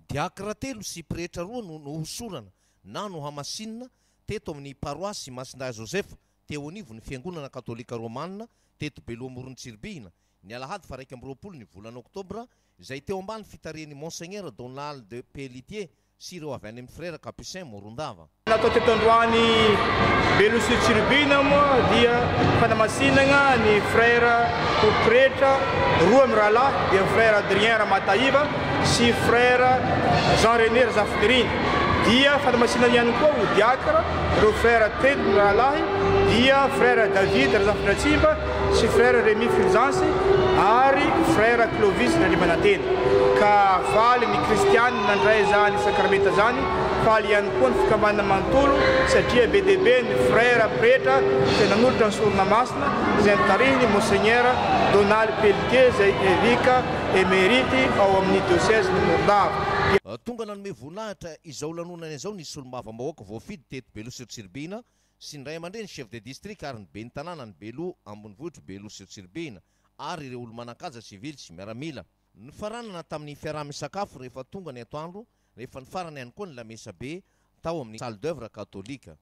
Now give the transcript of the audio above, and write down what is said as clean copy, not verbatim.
diakra telo sy pretra roa no hosorana na no hamasinina teto amin'ny paroasy Masindahy Joseph teo anivo ny fiangonana katolika romanina teto Beloa Morontsiribihina ny alahady fa 20 ny volana oktobra izay teo ambany fitarian'i Monseigneur Donald de Pelletier sy ireo avy any amin'ny frère Capucin Morondava. Natao teto androany Beloa Morontsiribihina moa dia fanamasinana ny frère pretra roa amin'ny rahalahy dia frère Adrien Ramataiva sy frère Jean-René Razafinirina. Dia fanamasinana ihany koa ho diakra ireo frère telo amin'ny rahalahy dia frère David Razafinatsimba sy frère Rémy Fulgence ary frère Clovis Nandrimanantena. Ka faly ny kristianina nandray zany sakramenta zany, faly ihany koa ny fikambanana manontolo satria be dia be ny frère pretra izay nanolotra ny sorona masina izay nitarihiny Monseigneur Donald Pelletier izay évêque émérite ao amin'ny diocèse de Morondava. Tonga nanome voninahitra izao lanonana izao ny solombavam-bahoaka voafidy teto Beloa Morontsiribihina sy ny ray aman-dreny chef de district ary ny ben'ny tanàna ny Beloa Ambonivohitra Beloa Morontsiribihina ary ireo olo manan-kaja sivily sy miaramila. Ny faranana tamin'ny fiaraha-misakafo rehefa tonga ny atoandro rehefa ny farany ihany koa ny lamesa be tao amin'ny salle d'œuvre katolika.